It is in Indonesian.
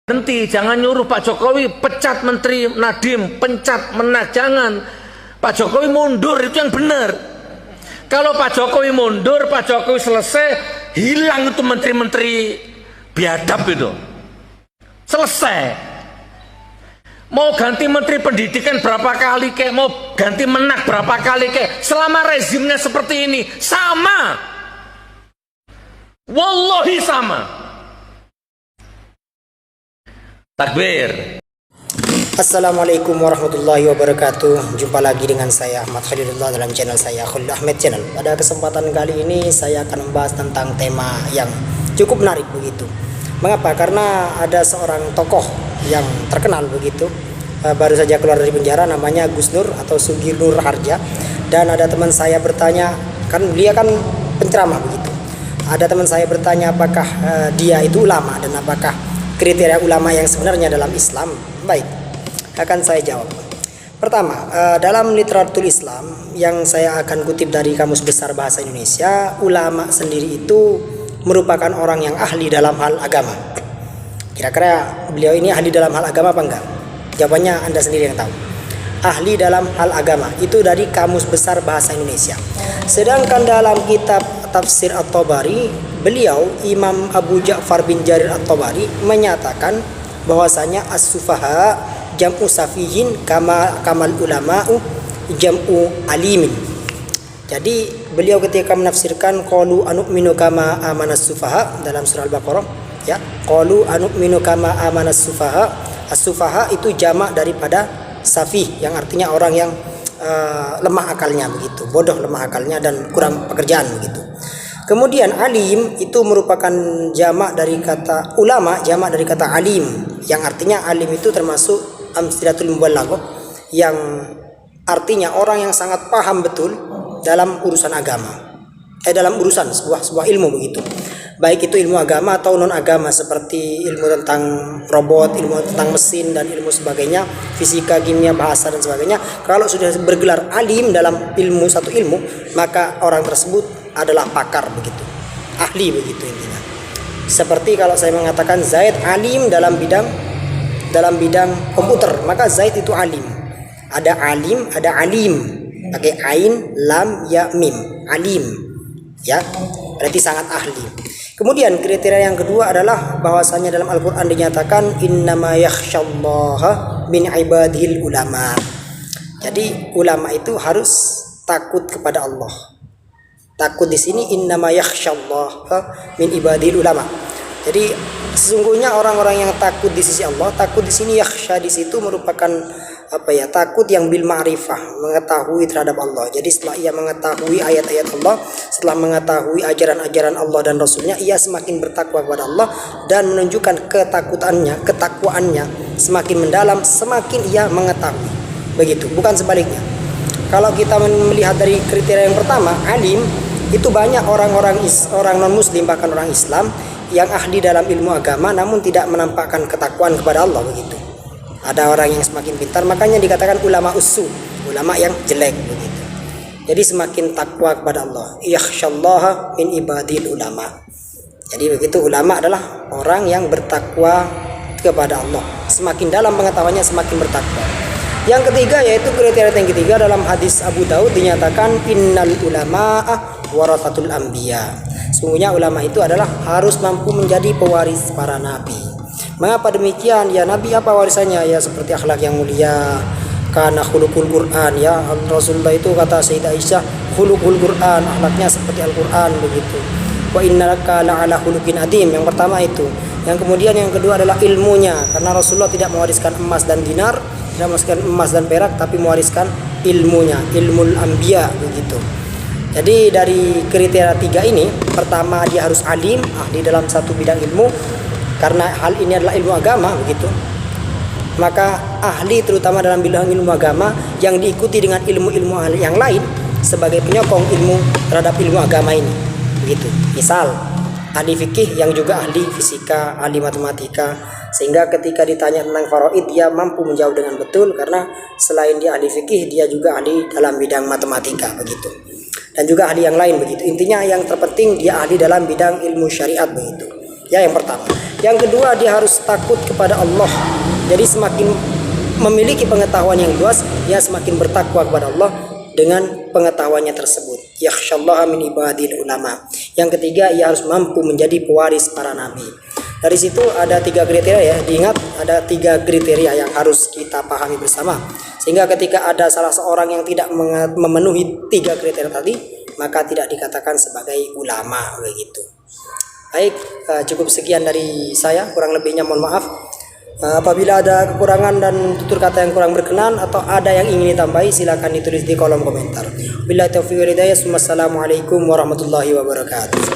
Berhenti, jangan nyuruh Pak Jokowi pecat Menteri Nadiem, pencat Menak, jangan. Pak Jokowi mundur, itu yang benar. Kalau Pak Jokowi mundur, Pak Jokowi selesai, hilang itu menteri-menteri biadab itu. Selesai. Mau ganti Menteri Pendidikan berapa kali kek, mau ganti Menak berapa kali kek, selama rezimnya seperti ini, sama. Wallahi sama. Takbir. Assalamualaikum warahmatullahi wabarakatuh. Jumpa lagi dengan saya Ahmad Khalilullah dalam channel saya Khalil Ahmed Channel. Pada kesempatan kali ini saya akan membahas tentang tema yang cukup menarik begitu. Mengapa? Karena ada seorang tokoh yang terkenal begitu, baru saja keluar dari penjara, namanya Gus Nur atau Sugi Nur Harja. Dan ada teman saya bertanya, kan dia kan penceramah begitu. Ada teman saya bertanya apakah dia itu ulama dan apakah kriteria ulama yang sebenarnya dalam Islam. Baik, akan saya jawab. Pertama, dalam literatur Islam yang saya akan kutip dari Kamus Besar Bahasa Indonesia, ulama sendiri itu merupakan orang yang ahli dalam hal agama. Kira-kira beliau ini ahli dalam hal agama apa enggak? Jawabannya Anda sendiri yang tahu. Ahli dalam hal agama itu dari Kamus Besar Bahasa Indonesia. Sedangkan dalam kitab Tafsir At-Tabari, beliau Imam Abu Ja'far bin Jarir At-Tabari menyatakan bahwasanya as-sufaha jam'u safihin kamal ulama'u jam'u alimin. Jadi beliau ketika menafsirkan qalu anu'minu kama amanas sufaha dalam surah Al-Baqarah, ya, qalu anu'minu kama amanas sufaha. As-sufaha itu jamak daripada safih yang artinya orang yang lemah akalnya begitu, bodoh lemah akalnya dan kurang pekerjaan begitu. Kemudian alim itu merupakan jamak dari kata ulama, jamak dari kata alim yang artinya alim itu termasuk amsilatul mubalaghah yang artinya orang yang sangat paham betul dalam urusan agama. Dalam urusan sebuah ilmu begitu. Baik itu ilmu agama atau non agama seperti ilmu tentang robot, ilmu tentang mesin dan ilmu sebagainya, fisika, kimia, bahasa dan sebagainya. Kalau sudah bergelar alim dalam ilmu satu ilmu, maka orang tersebut adalah pakar begitu, ahli begitu intinya. Seperti kalau saya mengatakan Zaid alim dalam bidang komputer, maka Zaid itu alim. Ada alim, ada alim, pakai ain, lam, ya, mim, alim, ya, berarti sangat ahli. Kemudian kriteria yang kedua adalah bahwasanya dalam Al-Quran dinyatakan innama yakhsyallaha min ibadil ulama. Jadi ulama itu harus takut kepada Allah. Takut di sini innama yakhsyallaha min ibadil ulama. Jadi sesungguhnya orang-orang yang takut di sisi Allah, takut di sini yakhsha di situ merupakan takut yang bil ma'rifah, mengetahui terhadap Allah. Jadi setelah ia mengetahui ayat-ayat Allah, setelah mengetahui ajaran-ajaran Allah dan Rasulnya, ia semakin bertakwa kepada Allah dan menunjukkan ketakwaannya semakin mendalam, semakin ia mengetahui. Begitu, bukan sebaliknya. Kalau kita melihat dari kriteria yang pertama, alim, itu banyak orang non muslim bahkan orang Islam yang ahli dalam ilmu agama namun tidak menampakkan ketakwaan kepada Allah begitu. Ada orang yang semakin pintar, makanya dikatakan ulama usu, ulama yang jelek begitu. Jadi semakin takwa kepada Allah. Yakhsyallaha min ibadil ulama. Jadi begitu, ulama adalah orang yang bertakwa kepada Allah. Semakin dalam pengetahuannya semakin bertakwa. Yang ketiga yaitu kriteria yang ketiga dalam hadis Abu Daud dinyatakan innal ulama'a warathatul anbiya. Sungguhnya ulama itu adalah harus mampu menjadi pewaris para nabi. Mengapa demikian? Ya, Nabi apa warisannya? Ya seperti akhlak yang mulia, karena khuluqul Quran, ya. Rasulullah itu kata Sayyidah Aisyah, khuluqul Quran, akhlaknya seperti Al-Quran begitu. Wa innaka la'ala khuluqin adim. Yang pertama itu. Yang kemudian yang kedua adalah ilmunya, karena Rasulullah tidak mewariskan emas dan dinar, tidak mewariskan emas dan perak, tapi mewariskan ilmunya, ilmul anbiya begitu. Jadi dari kriteria tiga ini, pertama dia harus alim, ahli dalam satu bidang ilmu. Karena hal ini adalah ilmu agama begitu, maka ahli terutama dalam bidang ilmu agama yang diikuti dengan ilmu-ilmu yang lain sebagai penyokong ilmu terhadap ilmu agama ini begitu. Misal ahli fikih yang juga ahli fisika, ahli matematika, sehingga ketika ditanya tentang faraid dia mampu menjawab dengan betul karena selain dia ahli fikih dia juga ahli dalam bidang matematika begitu, dan juga ahli yang lain begitu. Intinya yang terpenting dia ahli dalam bidang ilmu syariat begitu. Ya, yang pertama. Yang kedua, dia harus takut kepada Allah. Jadi semakin memiliki pengetahuan yang luas, dia semakin bertakwa kepada Allah dengan pengetahuannya tersebut. Yakhsyallaha min ibadil ulama. Yang ketiga, ia harus mampu menjadi pewaris para nabi. Dari situ ada 3 kriteria ya. Diingat, ada 3 kriteria yang harus kita pahami bersama. Sehingga ketika ada salah seorang yang tidak memenuhi 3 kriteria tadi, maka tidak dikatakan sebagai ulama begitu. Baik, cukup sekian dari saya. Kurang lebihnya mohon maaf. Apabila ada kekurangan dan tutur kata yang kurang berkenan atau ada yang ingin ditambahi, silakan ditulis di kolom komentar. Billahi taufiq wal hidayah. Wassalamualaikum warahmatullahi wabarakatuh.